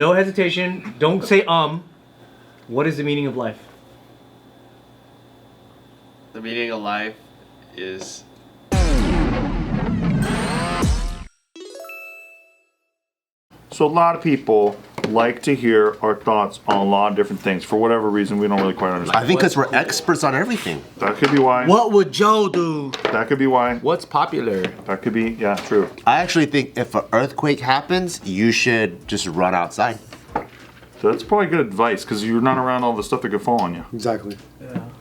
No hesitation. Don't say What is the meaning of life? The meaning of life is... So a lot of people like to hear our thoughts on a lot of different things. For whatever reason, we don't really quite understand. I think because we're experts on everything. That could be why. What would Joe do? That could be why. What's popular? That could be, yeah, true. I actually think if an earthquake happens, you should just run outside. So that's probably good advice because you're not around all the stuff that could fall on you. Exactly.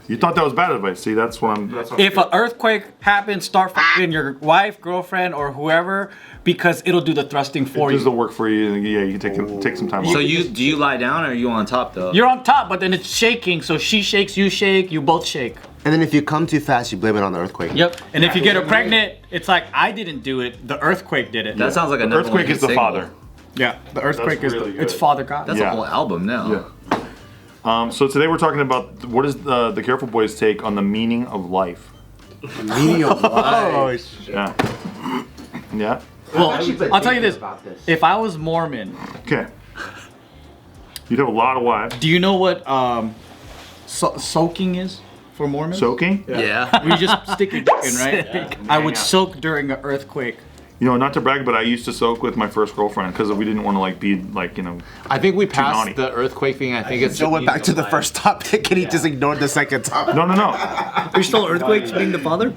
You thought that was bad advice. See, that's what I'm. If an earthquake happens, start fucking your wife, girlfriend, or whoever, because it'll do the thrusting for It does you. the work for you. Yeah, you can take some time off. So do you lie down or are you on top though? You're on top, but then it's shaking, so she shakes, you both shake. And then if you come too fast, you blame it on the earthquake. Yep. And if you get her pregnant, it's like, I didn't do it, the earthquake did it. That sounds like a number Earthquake one is the hit father. single. Yeah, the earthquake That's is really it's good. Father God. That's a whole album now. Yeah. So today we're talking about what is the Careful Boys' take on the meaning of life. Meaning of life. Yeah. Yeah. Well, I'll tell you this. If I was Mormon, Okay. You'd have a lot of wives. do you know what soaking is for Mormons? Soaking? Yeah. We just stick your dick in, right? I would soak during an earthquake. You know, not to brag, but I used to soak with my first girlfriend because we didn't want to like be like, you know. I think we naughty. passed the earthquake thing. I think it's Joe went back to the first topic and he just ignored the second topic. No. There's still earthquakes being the father?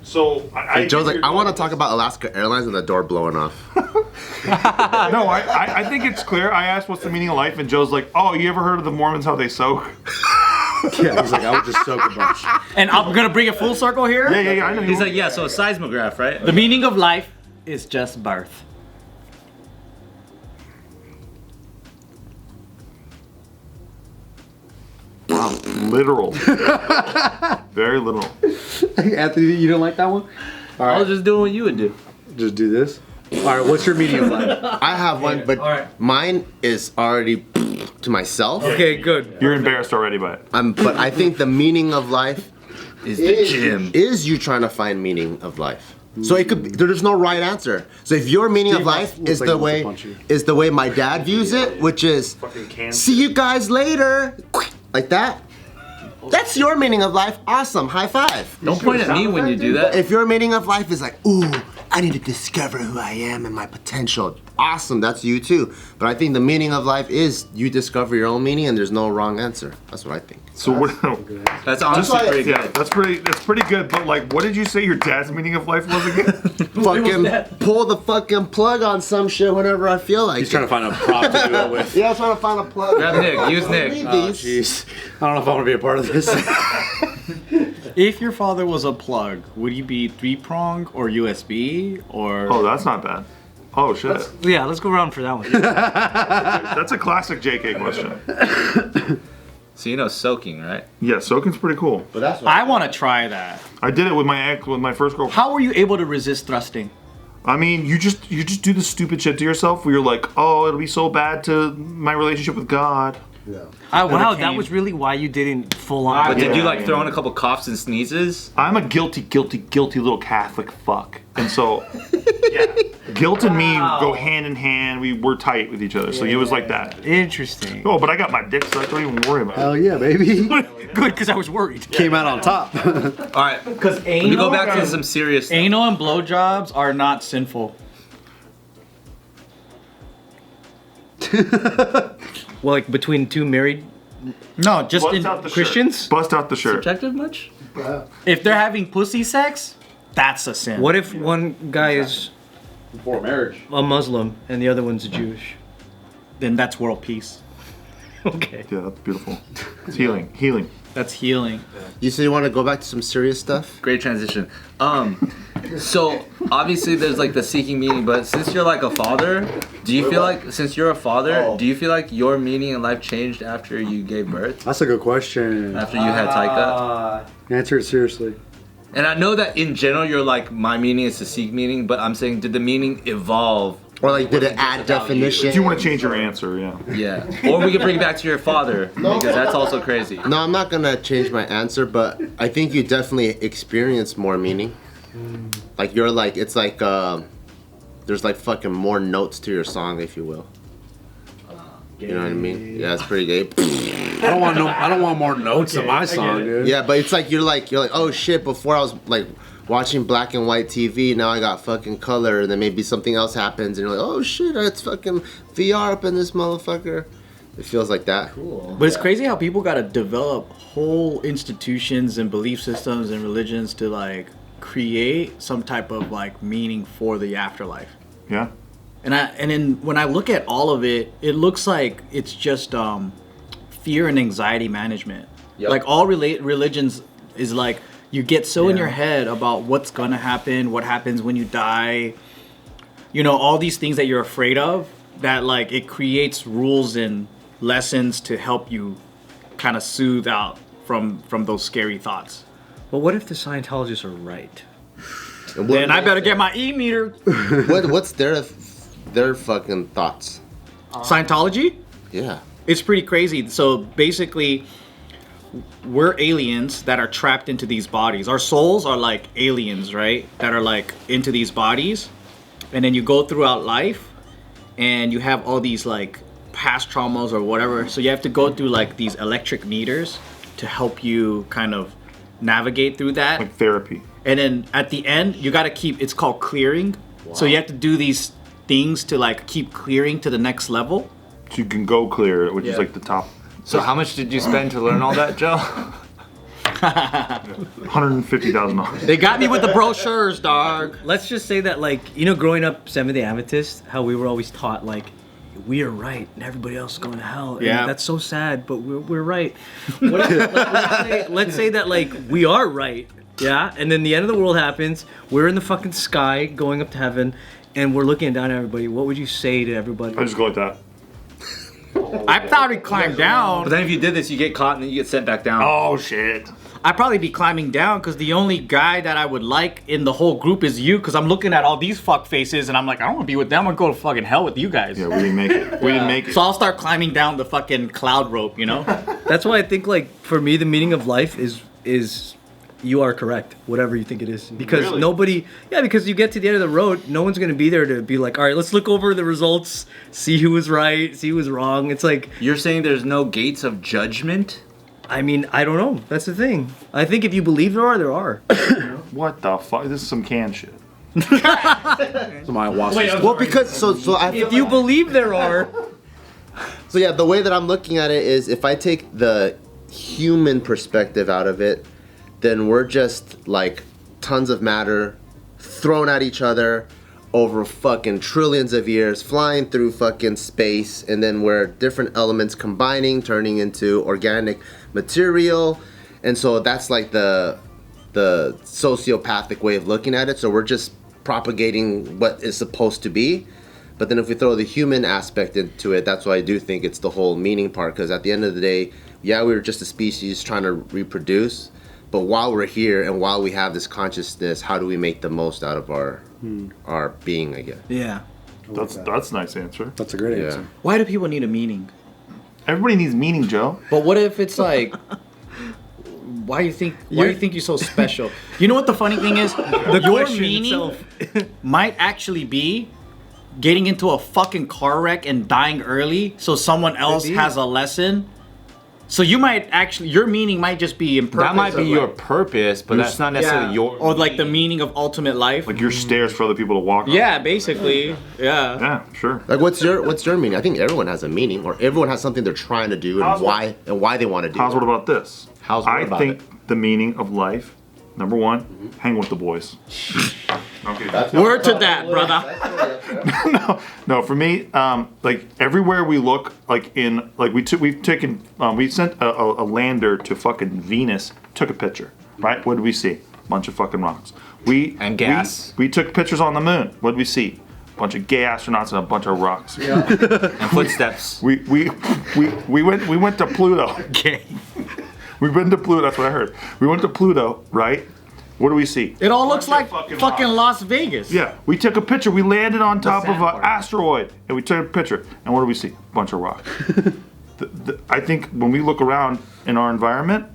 So And Joe's like, I want to talk about Alaska Airlines and the door blowing off. No, I think it's clear. I asked what's the meaning of life, and Joe's like, oh, you ever heard of the Mormons, how they soak? Yeah, he's like, I would just soak a bunch. And I'm gonna bring it full circle here. Yeah, I know. He's like, yeah, so a seismograph, right? The meaning of life is just birth. Literal. Very literal. Anthony, you don't like that one? I was just doing what you would do. Just do this. All right, what's your meaning of life? I have one, but Alright. mine is already to myself. Okay, good. You're embarrassed already by it. But I think the meaning of life Is the gym. is you trying to find meaning of life. So it could be, there's no right answer. So if your meaning of life is like the he wants to way punch you. is the way my dad views it, which is see you guys later, like that. That's your meaning of life. Awesome. High five. Don't point at me when you do that. If your meaning of life is like, ooh, I need to discover who I am and my potential. Awesome, that's you too. But I think the meaning of life is you discover your own meaning and there's no wrong answer. That's what I think. So what? That's honestly pretty Yeah, good. that's pretty good. But like, what did you say your dad's meaning of life was again? Fucking pull the fucking plug on some shit whenever I feel like He's trying to find a prop to do it with. Yeah, I'm trying to find a plug. Grab Nick. Use Nick. Read Oh, these. jeez. I don't know if I want to be a part of this. If your father was a plug, would he be 3-prong or USB or? Oh, that's not bad. Oh shit. Yeah, let's go around for that one. That's a classic JK question. So you know soaking, right? Yeah, soaking's pretty cool. But that's what I want to try that. I did it with my first girlfriend. How were you able to resist thrusting? I mean, you just do this stupid shit to yourself where you're like, oh, it'll be so bad to my relationship with God. Wow, that was really why you didn't full on. But did you like Yeah. throw in a couple coughs and sneezes? I'm a guilty little Catholic fuck. And so, yeah, guilt and me go hand in hand. We're tight with each other. So it was like that. Interesting. Oh, but I got my dick sucked. Don't even worry about it. Hell yeah, baby. Good, because I was worried. Came out on top. All right. Because Let me go back to some serious. anal and blowjobs are not sinful. Well, like between two married No, just Bust in out the shirt. Christians? Bust out the shirt. Subjective much? if they're having pussy sex, that's a sin. What if one guy is Before marriage. a Muslim and the other one's a Jewish? Then that's world peace. Okay. Yeah, that's beautiful. It's healing. That's healing. You said you want to go back to some serious stuff? Great transition. So obviously there's like the seeking meaning, but since you're like a father, do you feel like since you're a father, do you feel like your meaning in life changed after you gave birth? That's a good question. After you had Taika? Answer it seriously. And I know that in general you're like my meaning is to seek meaning, but I'm saying did the meaning evolve? Or like did it add definition? If you want to change your answer, yeah. Yeah. Or we can bring it back to your father because that's also crazy. No, I'm not gonna change my answer, but I think you definitely experience more meaning. Like you're like, it's like there's like fucking more notes to your song, if you will. You know what I mean? Yeah, it's pretty gay. I don't want more notes on my song, dude. Yeah, but it's like you're like, oh shit, before I was like watching black and white TV, now I got fucking color, and then maybe something else happens, and you're like, oh shit, it's fucking VR up in this motherfucker. It feels like that. Cool. But it's crazy how people gotta develop whole institutions and belief systems and religions to like create some type of like meaning for the afterlife. Yeah. And then when I look at all of it, it looks like it's just fear and anxiety management. Yep. Like all religions is like you get so in your head about what's gonna happen, what happens when you die, you know, all these things that you're afraid of, that like it creates rules and lessons to help you kind of soothe out from those scary thoughts. Well, what if the Scientologists are right? Then I better get my e-meter. What's their fucking thoughts? Scientology? Yeah. It's pretty crazy. So basically, we're aliens that are trapped into these bodies. Our souls are like aliens, right? That are like into these bodies. And then you go throughout life and you have all these like past traumas or whatever. So you have to go through like these electric meters to help you kind of navigate through that. Like therapy. And then at the end, you got to keep, it's called clearing. Wow. So you have to do these things to like keep clearing to the next level. So you can go clear, which is like the top. So how much did you spend to learn all that, Joe? $150,000. They got me with the brochures, dog. Let's just say that, like, you know, growing up Seventh-day Adventist, how we were always taught, like, we are right and everybody else is going to hell. Yeah. And that's so sad, but we're right. Let's say that, like, we are right, yeah? And then the end of the world happens, we're in the fucking sky going up to heaven, and we're looking down at everybody. What would you say to everybody? I just go like that. I'd probably climb down. But then if you did this, you get caught and then you get sent back down. Oh shit. I'd probably be climbing down because the only guy that I would like in the whole group is you, because I'm looking at all these fuck faces and I'm like, I don't want to be with them. I'm going to go to fucking hell with you guys. Yeah, we didn't make it. We didn't make it. So I'll start climbing down the fucking cloud rope, you know? That's why I think, like, for me, the meaning of life is you are correct, whatever you think it is. Because because you get to the end of the road, no one's going to be there to be like, all right, let's look over the results, see who was right, see who was wrong. It's like... You're saying there's no gates of judgment? I mean, I don't know. That's the thing. I think if you believe there are, there are. You know? What the fuck? This is some can shit. Some ayahuasca. Well, because so I If you believe there are... So yeah, the way that I'm looking at it is, if I take the human perspective out of it, then we're just like tons of matter thrown at each other over fucking trillions of years, flying through fucking space, and then we're different elements combining, turning into organic material. And so that's like the sociopathic way of looking at it. So we're just propagating what is supposed to be. But then if we throw the human aspect into it, that's why I do think it's the whole meaning part. Because at the end of the day, yeah, we were just a species trying to reproduce. But while we're here and while we have this consciousness, how do we make the most out of our being, I guess? Yeah. That's a nice answer. That's a great Yeah. answer. Why do people need a meaning? Everybody needs meaning, Joe. But what if it's like... Why do you think you're so special? You know what the funny thing is? Your meaning might actually be getting into a fucking car wreck and dying early so someone else has a lesson. So you might actually, your meaning might just be in purpose. That might be of, your like, purpose, but that's not necessarily your... Or like the meaning of ultimate life. Like your stairs for other people to walk on. Yeah, basically. Yeah. Yeah, sure. Like what's your meaning? I think everyone has a meaning, or everyone has something they're trying to do and why they want to do How's it. what about this? What about think the meaning of life, number one, hang with the boys. Okay. Word to that, brother. No, for me, like everywhere we look, like we sent a lander to fucking Venus, took a picture, right? What did we see? Bunch of fucking rocks. And gas. We took pictures on the moon. What did we see? Bunch of gay astronauts and a bunch of rocks. And footsteps. We went to Pluto. Okay. We've been to Pluto. That's what I heard. We went to Pluto, right? What do we see? It all looks like fucking fucking rocks. Las Vegas. Yeah, we took a picture. We landed on top of sand an part. asteroid, and we took a picture. And what do we see? A bunch of rocks. I think when we look around in our environment,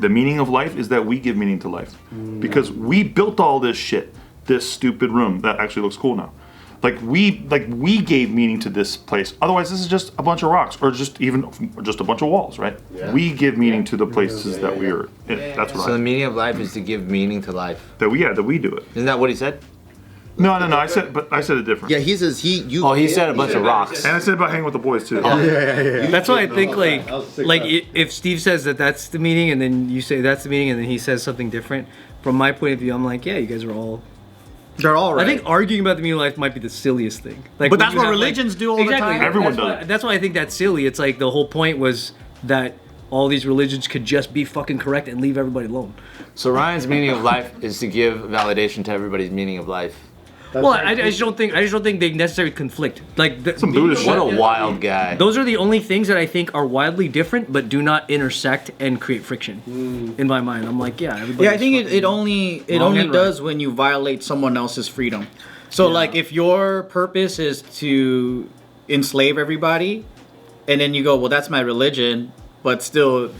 the meaning of life is that we give meaning to life. Because we built all this shit, this stupid room that actually looks cool now. Like we gave meaning to this place. Otherwise, this is just a bunch of rocks, or just a bunch of walls, right? Yeah. We give meaning to the places that we are in. That's what. So the meaning of life is to give meaning to life. That we do it. Isn't that what he said? No. I said it different. Yeah, he says he said a bunch of rocks. And I said about hanging with the boys too. Yeah. That's why I think like if Steve says that's the meaning, and then you say that's the meaning, and then he says something different. From my point of view, I'm like, yeah, you guys are all. They're all right. I think arguing about the meaning of life might be the silliest thing. Like, but that's what religions do all the time. Everyone does. That's why I think that's silly. It's like the whole point was that all these religions could just be fucking correct and leave everybody alone. So Ryan's meaning of life is to give validation to everybody's meaning of life. Well, I just don't think they necessarily conflict. Like some Buddhist shit. What a wild guy. Those are the only things that I think are wildly different, but do not intersect and create friction. In my mind, I'm like, yeah. Yeah, I think it only does when you violate someone else's freedom. So like, if your purpose is to enslave everybody, and then you go, well, that's my religion, but still.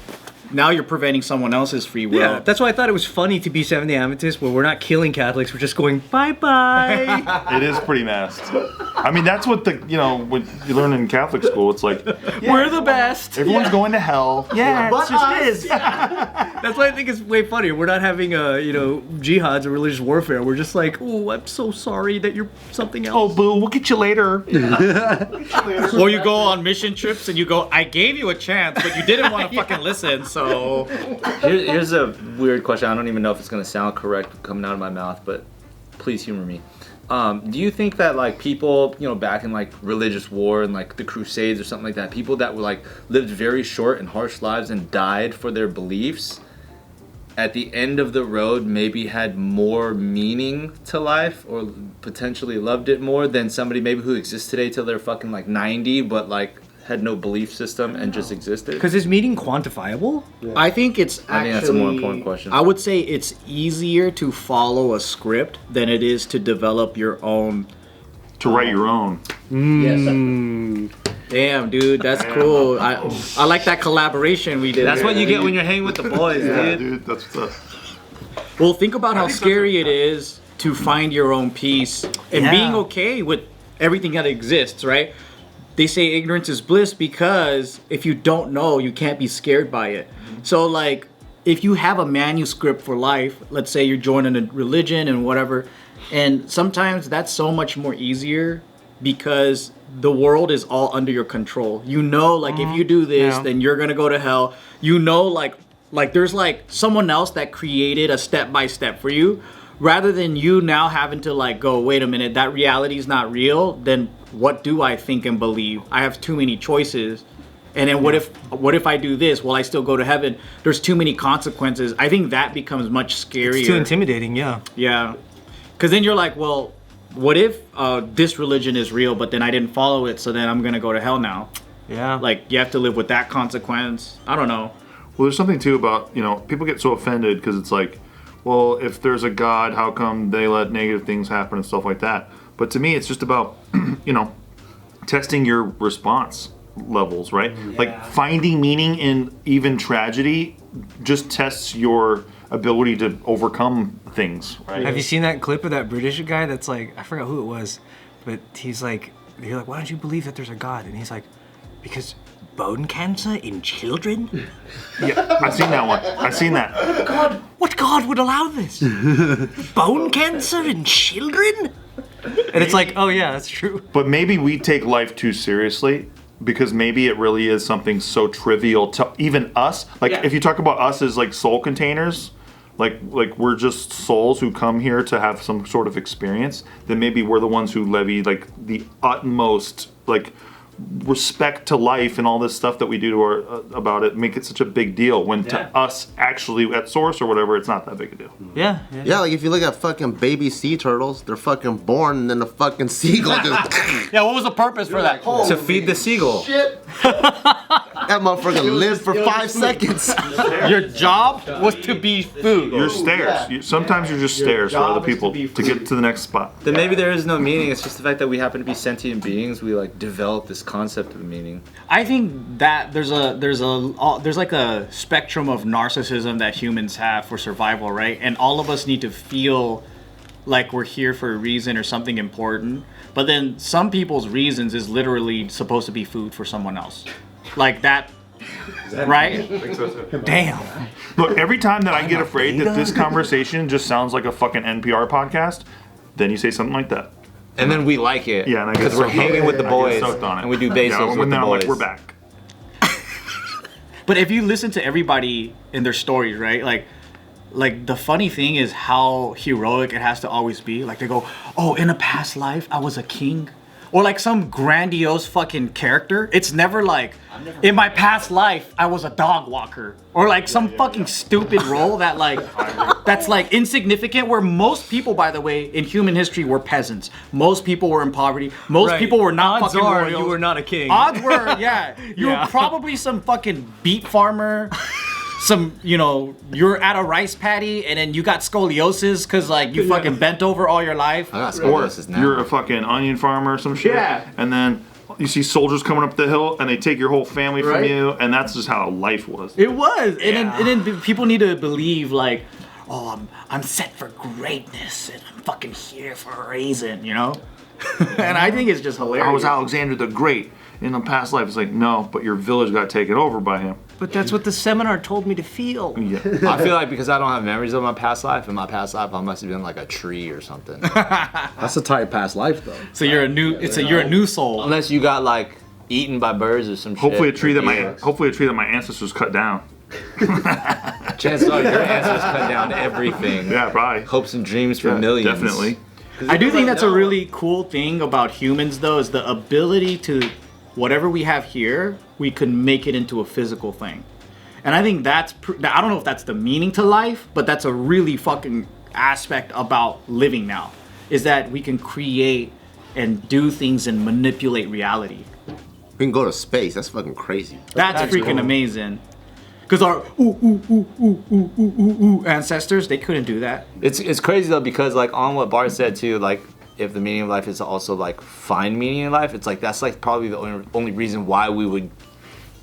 Now you're preventing someone else's free will. Yeah, that's why I thought it was funny to be Seventh-day Adventist, where we're not killing Catholics, we're just going bye-bye. It is pretty nasty. I mean, that's what when you learn in Catholic school, it's like, we're the best. Everyone's going to hell. Yeah, it's just is. That's why I think it's way funnier. We're not having jihads or religious warfare. We're just like, oh, I'm so sorry that you're something else. Oh, boo, we'll get you later. Or you go on mission trips and you go, I gave you a chance, but you didn't want to fucking listen. So here's a weird question. I don't even know if it's gonna sound correct coming out of my mouth, but please humor me. Do you think that like people, back in like religious war and like the Crusades or something like that, people that were like lived very short and harsh lives and died for their beliefs, at the end of the road maybe had more meaning to life or potentially loved it more than somebody maybe who exists today till they're fucking like 90, but like had no belief system and just existed? Because is meaning quantifiable? Yeah. I think that's a more important question. I would say it's easier to follow a script than it is to develop your own. To write your own. Damn, dude, that's cool. I like that collaboration we did. That's what you get when you're hanging with the boys, dude. That's what's up. Well, think about how scary it is to find your own peace and being okay with everything that exists, right? They say ignorance is bliss because if you don't know, you can't be scared by it. So like, if you have a manuscript for life, let's say you're joining a religion and whatever, and sometimes that's so much more easier because the world is all under your control. If you do this, then you're gonna go to hell. Like there's like someone else that created a step-by-step for you. Rather than you now having to like go, wait a minute, that reality is not real, then what do I think and believe? I have too many choices. And then what if I do this? Will I still go to heaven? There's too many consequences. I think that becomes much scarier. It's too intimidating, yeah. Yeah. Because then you're like, well, what if this religion is real, but then I didn't follow it, so then I'm going to go to hell now? Yeah. Like, you have to live with that consequence. I don't know. Well, there's something too about, people get so offended because it's like, well, if there's a God, how come they let negative things happen and stuff like that? But to me, it's just about, testing your response levels, right? Yeah. Like finding meaning in even tragedy just tests your ability to overcome things, right? Have you seen that clip of that British guy that's like, I forgot who it was, but he's like, you're like, why don't you believe that there's a God? And he's like, because bone cancer in children? Yeah, I've seen that one. I've seen that. What God would allow this? Bone cancer in children? And it's like, oh yeah, that's true. But maybe we take life too seriously because maybe it really is something so trivial to even us. Like if you talk about us as like soul containers, like we're just souls who come here to have some sort of experience, then maybe we're the ones who levy like the utmost like respect to life and all this stuff that we do to about it, make it such a big deal when to us actually at source or whatever, it's not that big a deal. Yeah, like if you look at fucking baby sea turtles, they're fucking born and then the fucking seagull just yeah, what was the purpose for that? To feed the seagull. Shit. That motherfucker lived for 5 seconds. Your job was to be food. You're stairs. Sometimes you're just stairs for other people to get to the next spot. Then maybe there is no meaning. It's just the fact that we happen to be sentient beings. We like develop this concept of meaning. I think that there's like a spectrum of narcissism that humans have for survival, right? And all of us need to feel like we're here for a reason or something important. But then some people's reasons is literally supposed to be food for someone else. Like that, right? Damn. Look, every time that I get afraid that this conversation just sounds like a fucking NPR podcast, then you say something like that. And then we like it. Yeah, and I get because we're soaked on hanging it. with the I get boys, soaked on it. and we do bases Yeah, with and the then I'm boys. like, we're back. But if you listen to everybody in their stories, right? Like the funny thing is how heroic it has to always be. Like they go, oh, in a past life, I was a king. Or like some grandiose fucking character. It's never like, in my past life, I was a dog walker. Or like some fucking stupid role that like, that's like insignificant. Where most people, by the way, in human history were peasants. Most people were in poverty. Most people were not Odds fucking are royals. you were not a king. Odds were, yeah. You were probably some fucking beet farmer. You're at a rice paddy and then you got scoliosis because like you fucking bent over all your life. I got scoliosis now. You're a fucking onion farmer or some shit. Yeah. And then you see soldiers coming up the hill and they take your whole family from Right. you, and that's just how life was. It was. And then people need to believe like, oh, I'm set for greatness and I'm fucking here for a reason, you know? And I think it's just hilarious. I was Alexander the Great in a past life. It's like, no, but your village got taken over by him. But that's what the seminar told me to feel. Yeah. I feel like because I don't have memories of my past life, in my past life I must have been like a tree or something. That's a tight past life, though. So you're a new soul. Unless you got like eaten by birds or some Hopefully a shit. tree that my ancestors cut down. Chances are your ancestors cut down everything. Yeah, probably. Hopes and dreams for Yeah, millions. definitely. I do think that's a really cool thing about humans, though, is the ability to, whatever we have here, we can make it into a physical thing. And I think I don't know if that's the meaning to life, but that's a really fucking aspect about living now, is that we can create and do things and manipulate reality. We can go to space. That's fucking crazy. That's freaking amazing. Because our ancestors, they couldn't do that. It's crazy though, because like on what Bart said too, like if the meaning of life is also like find meaning in life, it's like that's like probably the only reason why we would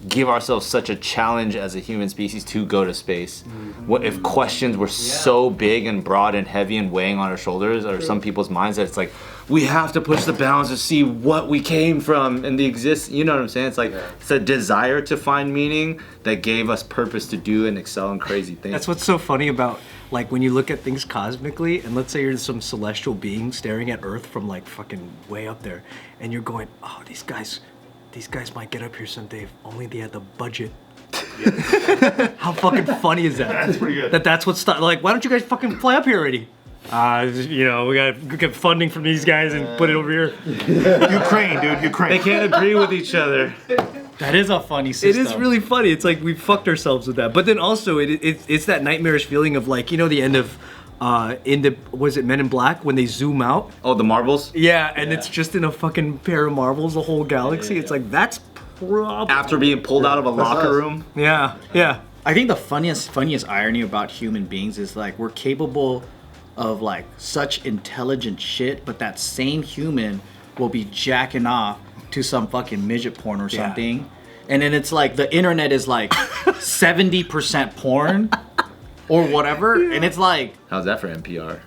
give ourselves such a challenge as a human species to go to space. What if questions were so big and broad and heavy and weighing on our shoulders or some people's minds that it's like we have to push the bounds to see what we came from and you know what I'm saying? It's like it's a desire to find meaning that gave us purpose to do and excel in crazy things. That's what's so funny about, like, when you look at things cosmically, and let's say you're some celestial being staring at Earth from like fucking way up there, and you're going, oh, these guys might get up here someday if only they had the budget. How fucking funny is that? That's pretty good. That's what's like. Why don't you guys fucking fly up here already? We gotta get funding from these guys and put it over here. Ukraine, dude, Ukraine. They can't agree with each other. That is a funny system. It is really funny. It's like we fucked ourselves with that. But then also it's that nightmarish feeling of like, the end of was it Men in Black when they zoom out? Oh, the marbles? Yeah, and it's just in a fucking pair of marbles, the whole galaxy. It's like that's probably After being pulled out of a locker room? yeah. I think the funniest irony about human beings is like we're capable of like such intelligent shit, but that same human will be jacking off to some fucking midget porn or something. And then it's like the internet is like 70% porn or whatever. And it's like, How's that for NPR?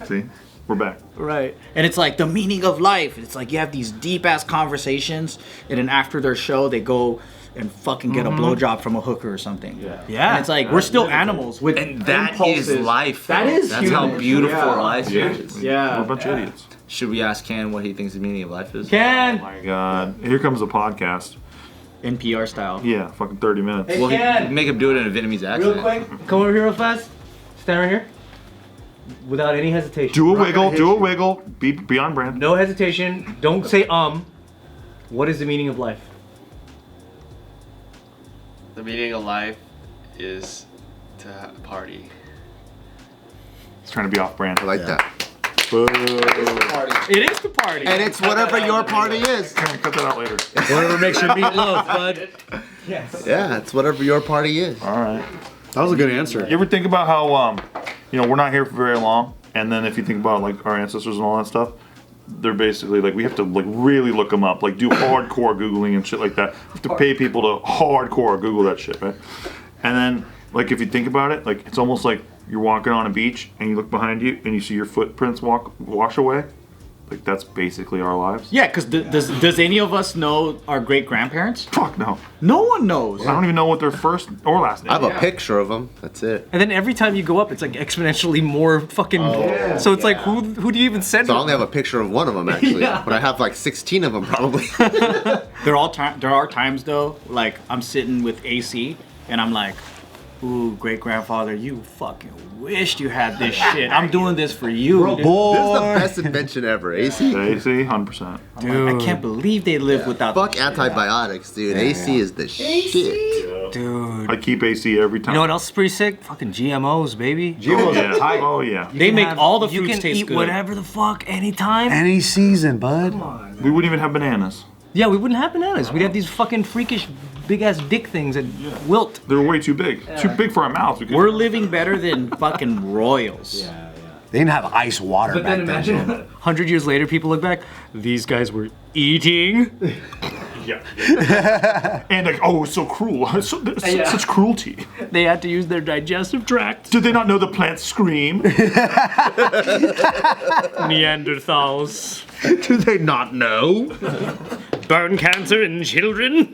See, we're back. Right. and it's like the meaning of life. It's like you have these deep ass conversations, and then after their show, they go and fucking get a blowjob from a hooker or something. Yeah. And it's like we're still animals with And that impulses. is life. That is That's how human. beautiful Yeah. life is. Yeah. We're a bunch of idiots. Should we ask Ken what he thinks the meaning of life is? Oh Ken! my god. Here comes the podcast. NPR style. Yeah, fucking 30 minutes. Hey, Well, Ken! make him do it in a Vietnamese accent. Real quick, come over here real fast. Stand right here. Without any hesitation. Do a wiggle. Be on brand. No hesitation. Don't say What is the meaning of life? The meaning of life is to party. He's trying to be off brand. I like that. Boo. It is the party. And it's whatever your party is. Cut that out later. Whatever makes your meat loaf, bud. Yeah, it's whatever your party is. All right. That was a good answer. You ever think about how, we're not here for very long, and then if you think about like our ancestors and all that stuff, they're basically like we have to like really look them up, like do hardcore googling and shit like that. We have to pay people to hardcore Google that shit, right? And then like if you think about it, like it's almost like you're walking on a beach and you look behind you and you see your footprints wash away. Like that's basically our lives. Yeah, because does any of us know our great grandparents? Fuck no. No one knows. I don't even know what their first or last name. I have a picture of them. That's it. And then every time you go up, it's like exponentially more fucking. So it's like, who do you even send? So I only have a picture of one of them actually, Yeah. but I have like 16 of them probably. There are times though, like I'm sitting with AC and I'm like, ooh, great grandfather, you fucking wished you had this shit. I'm doing this for you. Dude. This is the best invention ever, AC. AC, 100%. I can't believe they live without. Fuck antibiotics, dude. AC is the shit. Dude. I keep AC every time. You know what else is pretty sick? Fucking GMOs, baby. GMOs Yeah. are tight. Oh yeah. They make all the You fruits can taste eat good. whatever the fuck anytime. Any season, bud. We wouldn't even have bananas. Yeah, we wouldn't have bananas. We'd have these fucking freakish big ass dick things that wilt. They're way too big. Too big for our mouths. We could- We're living better than fucking royals. They didn't have ice water But back then then. imagine 100 years later, people look back. These guys were eating. Yeah. And like, oh, it's so cruel. Such cruelty. They had to use their digestive tract. Did they not know the plants scream? Neanderthals. Do they not know? Burn cancer in children.